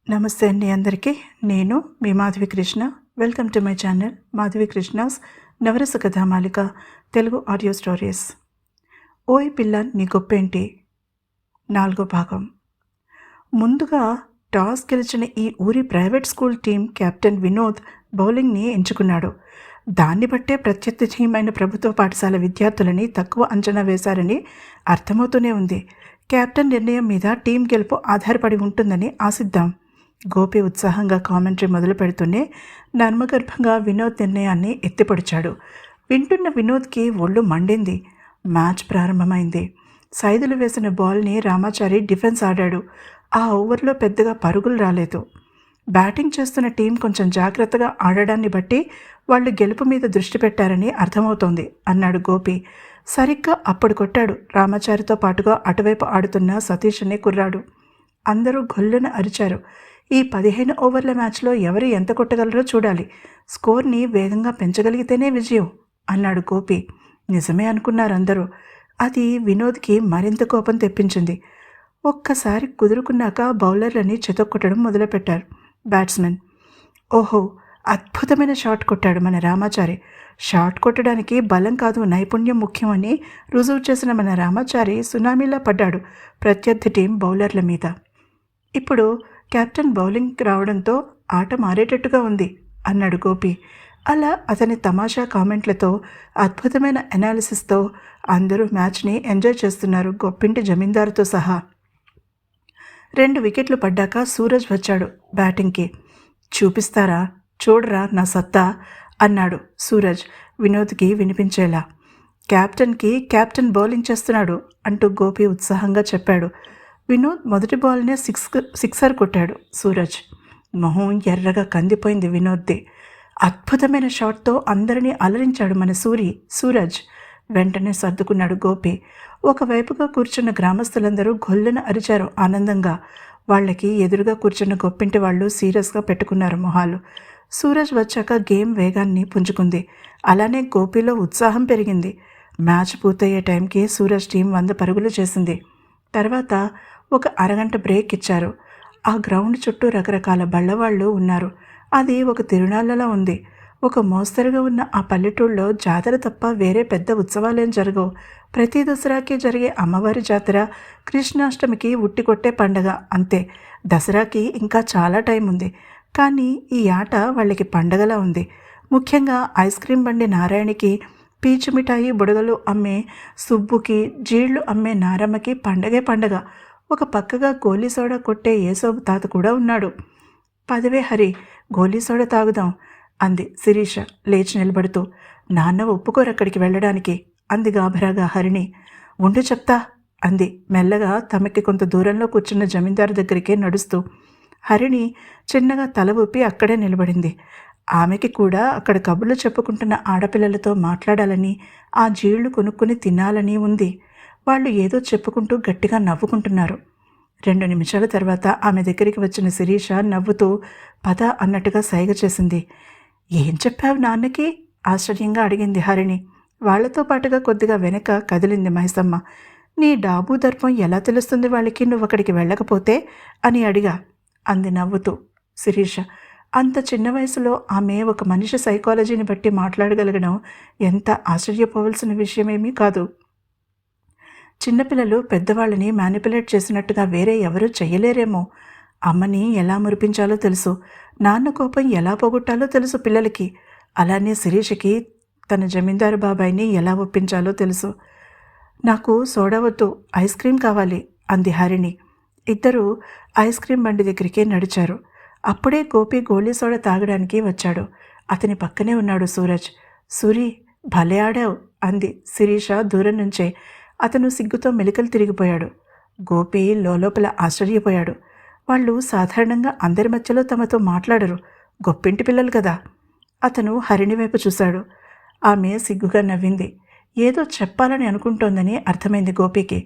నమస్తే అండి అందరికీ. నేను మీ Madhavi Krishna. Welcome to my channel Madhavi Krishna's Navarasa Kathamalika Telugu audio stories. ఓయ్ పిల్ల నీ గొప్పేంటి 4వ భాగం. ముందుగా టాస్ గెలిచిన ఈ ఊరి private school team captain Vinod బౌలింగ్ని ఎంచుకున్నాడు. దాన్ని బట్టే ప్రత్యర్థి టీం అయిన ప్రభుత్వ పాఠశాల విద్యార్థులని తక్కువ అంచనా వేశారని అర్థమవుతూనే ఉంది. కెప్టెన్ నిర్ణయం మీద టీం గెలుపు ఆధారపడి ఉంటుందని ఆశిద్దాం. గోపి ఉత్సాహంగా కామెంటరీ మొదలు పెడుతూనే నర్మగర్భంగా వినోద్ నిర్ణయాన్ని ఎత్తిపడిచాడు. వింటున్న వినోద్కి ఒళ్ళు మండింది. మ్యాచ్ ప్రారంభమైంది. సైదులు వేసిన బాల్ని రామాచారి డిఫెన్స్ ఆడాడు. ఆ ఓవర్లో పెద్దగా పరుగులు రాలేదు. బ్యాటింగ్ చేస్తున్న టీం కొంచెం జాగ్రత్తగా ఆడడాన్ని బట్టి వాళ్ళు గెలుపు మీద దృష్టి పెట్టారని అర్థమవుతోంది అన్నాడు గోపి. సరిగ్గా అప్పుడు కొట్టాడు రామాచారితో పాటుగా అటువైపు ఆడుతున్న సతీష్ అనే కుర్రాడు. అందరూ గొల్లున అరిచారు. ఈ 15 ఓవర్ల మ్యాచ్లో ఎవరు ఎంత కొట్టగలరో చూడాలి. స్కోర్ని వేగంగా పెంచగలిగితేనే విజయం అన్నాడు గోపి. నిజమే అనుకున్నారందరూ. అది వినోద్కి మరింత కోపం తెప్పించింది. ఒక్కసారి కుదురుకున్నాక బౌలర్లని చెతొక్కటడం మొదలుపెట్టారు బ్యాట్స్మెన్. ఓహో, అద్భుతమైన షాట్ కొట్టాడు మన రామాచారి. షాట్ కొట్టడానికి బలం కాదు నైపుణ్యం ముఖ్యమని రుజువు చేసిన మన రామాచారి సునామీలా పడ్డాడు ప్రత్యర్థి టీం బౌలర్ల మీద. ఇప్పుడు కెప్టెన్ బౌలింగ్ రావడంతో ఆట మారేటట్టుగా ఉంది అన్నాడు గోపి. అలా అతని తమాషా కామెంట్లతో అద్భుతమైన అనాలిసిస్తో అందరూ మ్యాచ్ని ఎంజాయ్ చేస్తున్నారు, గొప్పింటి జమీందారుతో సహా. 2 వికెట్లు పడ్డాక సూరజ్ వచ్చాడు బ్యాటింగ్కి. చూపిస్తారా, చూడరా నా సత్తా అన్నాడు సూరజ్ వినోద్కి వినిపించేలా. కెప్టెన్ బౌలింగ్ చేస్తున్నాడు అంటూ గోపి ఉత్సాహంగా చెప్పాడు. వినోద్ మొదటి బాల్నే సిక్సర్ కొట్టాడు. సూరజ్ మొహం ఎర్రగా కందిపోయింది వినోద్ది. అద్భుతమైన షాట్తో అందరినీ అలరించాడు మన సూరజ్. వెంటనే సర్దుకున్నాడు గోపి. ఒకవైపుగా కూర్చున్న గ్రామస్తులందరూ గొల్లున అరిచారు ఆనందంగా. వాళ్ళకి ఎదురుగా కూర్చున్న గొప్పింటి వాళ్ళు సీరియస్గా పెట్టుకున్నారు మొహాలు. సూరజ్ వచ్చాక గేమ్ వేగాన్ని పుంజుకుంది. అలానే గోపిలో ఉత్సాహం పెరిగింది. మ్యాచ్ పూర్తయ్యే టైంకి సూరజ్ టీం 100 పరుగులు చేసింది. తర్వాత ఒక అరగంట బ్రేక్ ఇచ్చారు. ఆ గ్రౌండ్ చుట్టూ రకరకాల బళ్ళవాళ్ళు ఉన్నారు. అది ఒక తిరునాళ్ళలా ఉంది. ఒక మోస్తరుగా ఉన్న ఆ పల్లెటూళ్ళలో జాతర తప్ప వేరే పెద్ద ఉత్సవాలేం జరగవు. ప్రతి దసరాకి జరిగే అమ్మవారి జాతర, కృష్ణాష్టమికి ఉట్టి కొట్టే పండగ అంతే. దసరాకి ఇంకా చాలా టైం ఉంది. కానీ ఈ ఆట వాళ్ళకి పండగలా ఉంది. ముఖ్యంగా ఐస్ క్రీం బండి నారాయణకి, పీచు మిఠాయి బుడగలు అమ్మే సుబ్బుకి, జీళ్లు అమ్మే నారమ్మకి పండగే పండగ. ఒక పక్కగా గోలీ సోడా కొట్టే ఏసోబు తాత కూడా ఉన్నాడు. పదవే హరి, గోలీ సోడా తాగుదాం అంది శిరీష లేచి నిలబడుతూ. నాన్న ఒప్పుకోరక్కడికి వెళ్ళడానికి అంది గాభరాగా హరిణి. ఉండు చెప్తా అంది మెల్లగా తమకి కొంత దూరంలో కూర్చున్న జమీందారు దగ్గరికే నడుస్తూ. హరిణి చిన్నగా తల ఊపి అక్కడే నిలబడింది. ఆమెకి కూడా అక్కడ కబుర్లు చెప్పుకుంటున్న ఆడపిల్లలతో మాట్లాడాలని, ఆ జీళ్లు కొనుక్కుని తినాలని ఉంది. వాళ్ళు ఏదో చెప్పుకుంటూ గట్టిగా నవ్వుకుంటున్నారు. 2 నిమిషాల తర్వాత ఆమె దగ్గరికి వచ్చిన శిరీష నవ్వుతూ పద అన్నట్టుగా సైగ చేసింది. ఏం చెప్పావు నాన్నకి ఆశ్చర్యంగా అడిగింది హరిణి. వాళ్లతో పాటుగా కొద్దిగా వెనక కదిలింది మైసమ్మ. నీ డాబు దర్పం ఎలా తెలుస్తుంది వాళ్ళకి నువ్వక్కడికి వెళ్ళకపోతే అని అడిగా అంది నవ్వుతూ శిరీష. అంత చిన్న వయసులో ఆమె ఒక మనిషి సైకాలజీని బట్టి మాట్లాడగలగడం ఎంత ఆశ్చర్యపోవలసిన విషయమేమీ కాదు. చిన్నపిల్లలు పెద్దవాళ్ళని మ్యానిపులేట్ చేసినట్టుగా వేరే ఎవరూ చెయ్యలేరేమో. అమ్మని ఎలా మురిపించాలో తెలుసు, నాన్న కోపం ఎలా పోగొట్టాలో తెలుసు పిల్లలకి. అలానే శిరీషకి తన జమీందారు బాబాయిని ఎలా ఒప్పించాలో తెలుసు. నాకు సోడా వద్దు, ఐస్ క్రీం కావాలి అంది హరిణి. ఇద్దరూ ఐస్ క్రీం బండి దగ్గరికే నడిచారు. అప్పుడే గోపి గోలీ సోడా తాగడానికి వచ్చాడు. అతని పక్కనే ఉన్నాడు సూరజ్. సూరి, భలే ఆడావు అంది శిరీష దూరం నుంచే. అతను సిగ్గుతో మెలికలు తిరిగిపోయాడు. గోపి లోపల ఆశ్చర్యపోయాడు. వాళ్ళు సాధారణంగా అందరి మధ్యలో తమతో మాట్లాడరు, గొప్పింటి పిల్లలు కదా. అతను హరిణి వైపు చూశాడు. ఆమె సిగ్గుగా నవ్వింది. ఏదో చెప్పాలని అనుకుంటోందని అర్థమైంది గోపికి.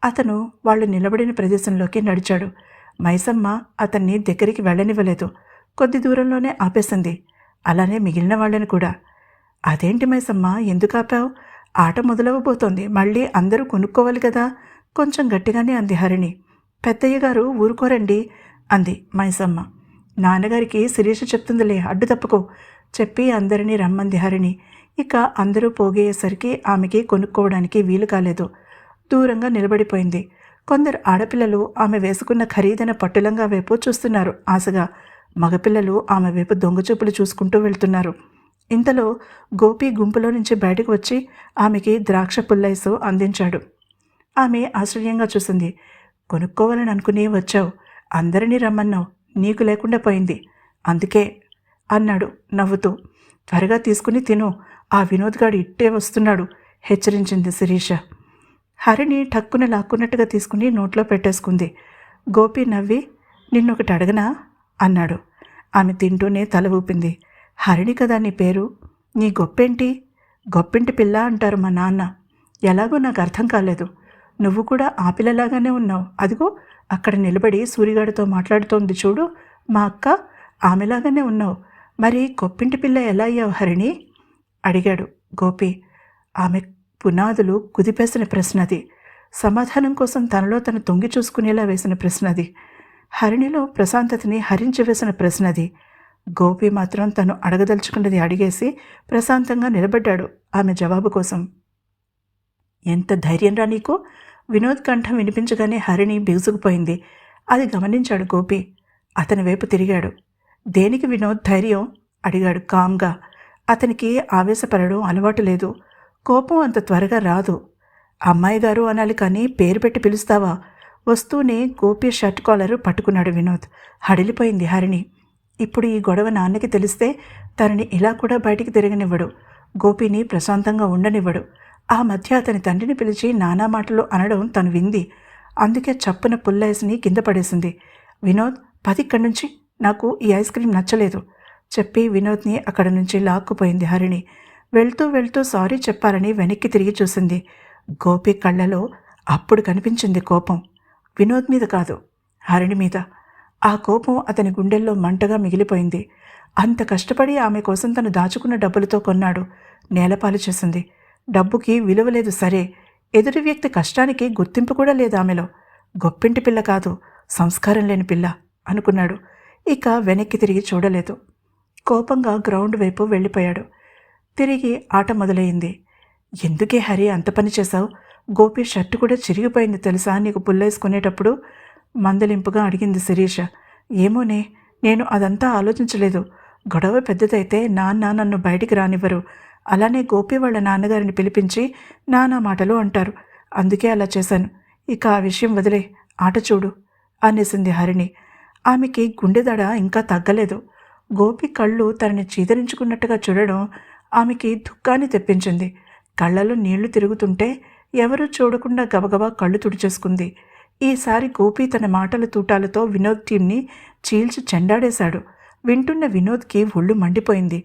అతను వాళ్ళు నిలబడిన ప్రదేశంలోకి నడిచాడు. మైసమ్మ అతన్ని దగ్గరికి వెళ్ళనివ్వలేదు. కొద్ది దూరంలోనే ఆపేసింది. అలానే మిగిలిన వాళ్ళని కూడా. అదేంటి మైసమ్మ, ఎందుకు ఆపావు? ఆట మొదలవబోతోంది, మళ్ళీ అందరూ కొనుక్కోవాలి కదా కొంచెం గట్టిగానే అంది హరిణి. పెద్దయ్య గారు ఊరుకోరండి, అంది మైసమ్మ. నాన్నగారికి శిరీష చెప్తుందిలే, అడ్డు తప్పుకో చెప్పి అందరినీ రమ్మంది హరిణి. ఇక అందరూ పోగేయేసరికి ఆమెకి కొనుక్కోవడానికి వీలు కాలేదు. దూరంగా నిలబడిపోయింది. కొందరు ఆడపిల్లలు ఆమె వేసుకున్న ఖరీదైన పట్టులంగా వైపు చూస్తున్నారు ఆశగా. మగపిల్లలు ఆమె వైపు దొంగచూపులు చూసుకుంటూ వెళ్తున్నారు. ఇంతలో గోపి గుంపులో నుంచి బయటకు వచ్చి ఆమెకి ద్రాక్ష పుల్లైసు అందించాడు. ఆమె ఆశ్చర్యంగా చూసింది. కొనుక్కోవాలని అనుకుని వచ్చావు, అందరినీ రమ్మన్నావు, నీకు లేకుండా పోయింది, అందుకే అన్నాడు నవ్వుతూ. త్వరగా తీసుకుని తిను, ఆ వినోద్గాడు ఇట్టే వస్తున్నాడు హెచ్చరించింది శిరీష. హరిణి ఠక్కున లాక్కున్నట్టుగా తీసుకుని నోట్లో పెట్టేసుకుంది. గోపి నవ్వి, నిన్నొకటి అడగనా అన్నాడు. ఆమె తింటూనే తల ఊపింది. హరిణి కదా నీ పేరు, నీ గొప్పేంటి? గొప్పింటి పిల్ల అంటారు మా నాన్న. ఎలాగో నాకు అర్థం కాలేదు. నువ్వు కూడా ఆ పిల్లలాగానే ఉన్నావు. అదిగో అక్కడ నిలబడి సూరిగాడితో మాట్లాడుతోంది చూడు, మా అక్క, ఆమెలాగానే ఉన్నావు. మరి గొప్పింటి పిల్ల ఎలా అయ్యావు హరిణి అడిగాడు గోపి. ఆమె పునాదులు కుదిపేసిన ప్రశ్న అది. సమాధానం కోసం తనలో తను తొంగి చూసుకునేలా వేసిన ప్రశ్న అది. హరిణిలో ప్రశాంతతని హరించి వేసిన ప్రశ్న అది. గోపి మాత్రం తను అడగదలుచుకున్నది అడిగేసి ప్రశాంతంగా నిలబడ్డాడు ఆమె జవాబు కోసం. ఎంత ధైర్యంరా నీకు? వినోద్ కంఠం వినిపించగానే హరిణి బిగుసుకుపోయింది. అది గమనించాడు గోపి. అతని వైపు తిరిగాడు. దేనికి వినోద్ ధైర్యం అడిగాడు కామ్గా. అతనికి ఆవేశపడడం అలవాటు లేదు. కోపం అంత త్వరగా రాదు. అమ్మాయి గారు అనాలి కానీ పేరు పెట్టి పిలుస్తావా? వస్తూనే గోపి షర్ట్ కాలరు పట్టుకున్నాడు వినోద్. హడిలిపోయింది హరిణి. ఇప్పుడు ఈ గొడవ నాన్నకి తెలిస్తే తనని ఇలా కూడా బయటికి తిరగనివ్వడు. గోపిని ప్రశాంతంగా ఉండనివ్వడు. ఆ మధ్య అతని తండ్రిని పిలిచి నానా మాటలు అనడం తను వింది. అందుకే చప్పున పుల్లైస్ని కింద పడేసింది. వినోద్, పదిక్కడి నుంచి, నాకు ఈ ఐస్ క్రీం నచ్చలేదు చెప్పి వినోద్ని అక్కడి నుంచి లాక్కుపోయింది హరిణి. వెళ్తూ వెళ్తూ సారీ చెప్పాలని వెనక్కి తిరిగి చూసింది. గోపి కళ్ళలో అప్పుడు కనిపించింది కోపం. వినోద్ మీద కాదు, హరిణి మీద. ఆ కోపం అతని గుండెల్లో మంటగా మిగిలిపోయింది. అంత కష్టపడి ఆమె కోసం తను దాచుకున్న డబ్బులతో కొన్నాడు. నేలపాలు చేసింది. డబ్బుకి విలువ లేదు సరే, ఎదుటి వ్యక్తి కష్టానికి గుర్తింపు కూడా లేదు ఆమెలో. గొప్పింటి పిల్ల కాదు, సంస్కారం లేని పిల్ల అనుకున్నాడు. ఇక వెనక్కి తిరిగి చూడలేదు. కోపంగా గ్రౌండ్ వైపు వెళ్ళిపోయాడు. తిరిగి ఆట మొదలైంది. ఎందుకే హరి అంత పని చేశావు? గోపి షర్టు కూడా చిరిగిపోయింది తెలుసా నీకు పుల్లేసుకునేటప్పుడు మందలింపుగా అడిగింది శిరీష. ఏమోనే, నేను అదంతా ఆలోచించలేదు. గొడవ పెద్దదైతే నాన్న నన్ను బయటికి రానివ్వరు. అలానే గోపి వాళ్ళ నాన్నగారిని పిలిపించి నానా మాటలు అంటారు. అందుకే అలా చేశాను. ఇక ఆ విషయం వదిలే, ఆట చూడు అనేసింది హరిణి. ఆమెకి గుండెదడ ఇంకా తగ్గలేదు. గోపి కళ్ళు తనని చీదరించుకున్నట్టుగా చూడడం ఆమెకి దుఃఖాన్ని తెప్పించింది. కళ్ళలో నీళ్లు తిరుగుతుంటే ఎవరూ చూడకుండా గబగబా కళ్ళు తుడిచేసుకుంది. ఈసారి గోపి తన మాటల తూటాలతో వినోద్ టీంని చీల్చి చెండాడేశాడు. వింటున్న వినోద్కి ఒళ్ళు మండిపోయింది.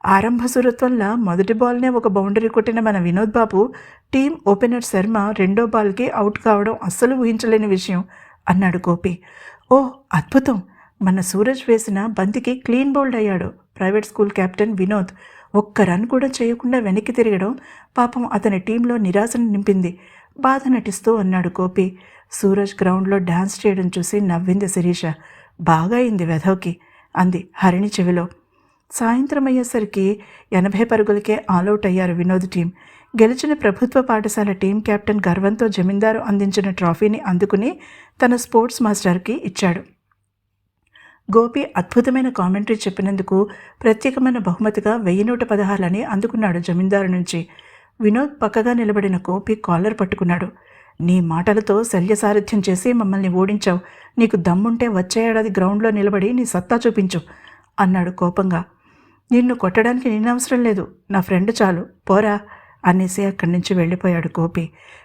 ఆరంభ సురత్వంలా మొదటి బాల్నే ఒక బౌండరీ కొట్టిన మన వినోద్ బాబు టీం ఓపెనర్ శర్మ రెండో బాల్కి అవుట్ కావడం అస్సలు ఊహించలేని విషయం అన్నాడు గోపి. ఓ అద్భుతం! మన సూరజ్ వేసిన బంతికి క్లీన్ బౌల్డ్ అయ్యాడు ప్రైవేట్ స్కూల్ కెప్టెన్ వినోద్. ఒక్క రన్ కూడా చేయకుండా వెనక్కి తిరగడం పాపం అతని టీంలో నిరాశను నింపింది. బాధ నటిస్తూ అన్నాడు గోపి. సూరజ్ గ్రౌండ్లో డాన్స్ చేయడం చూసి నవ్వింది శిరీష. బాగా అయింది వెధవ్కి అంది హరిణి చెవిలో. సాయంత్రం అయ్యేసరికి 80 పరుగులకే ఆల్అవుట్ అయ్యారు వినోద్ టీం. గెలిచిన ప్రభుత్వ పాఠశాల టీం కెప్టెన్ గర్వంతో జమీందారు అందించిన ట్రాఫీని అందుకుని తన స్పోర్ట్స్ మాస్టర్కి ఇచ్చాడు. గోపి అద్భుతమైన కామెంటరీ చెప్పినందుకు ప్రత్యేకమైన బహుమతిగా 1116 అందుకున్నాడు జమీందారు నుంచి. వినోద్ పక్కగా నిలబడిన గోపి కాలర్ పట్టుకున్నాడు. నీ మాటలతో శల్యసారథ్యం చేసి మమ్మల్ని ఓడించావు. నీకు దమ్ముంటే వచ్చే ఏడాది గ్రౌండ్లో నిలబడి నీ సత్తా చూపించు అన్నాడు కోపంగా. నిన్ను కొట్టడానికి నేనవసరం లేదు, నా ఫ్రెండ్ చాలు, పోరా అనేసి అక్కడి నుంచి వెళ్ళిపోయాడు గోపి.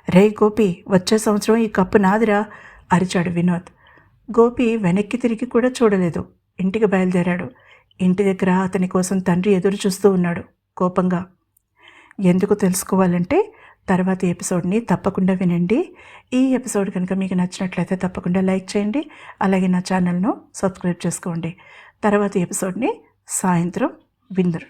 రే గోపి, వచ్చే సంవత్సరం ఈ కప్పు నాదిరా అరిచాడు వినోద్. గోపి వెనక్కి తిరిగి కూడా చూడలేదు. ఇంటికి బయలుదేరాడు. ఇంటి దగ్గర అతని కోసం తండ్రి ఎదురు చూస్తూ ఉన్నాడు కోపంగా. ఎందుకు తెలుసుకోవాలంటే తర్వాతి ఎపిసోడ్ని తప్పకుండా వినండి. ఈ ఎపిసోడ్ కనుక మీకు నచ్చినట్లయితే తప్పకుండా లైక్ చేయండి. అలాగే నా ఛానల్ను సబ్స్క్రైబ్ చేసుకోండి. తర్వాతి ఎపిసోడ్ని సాయంత్రం విందురు.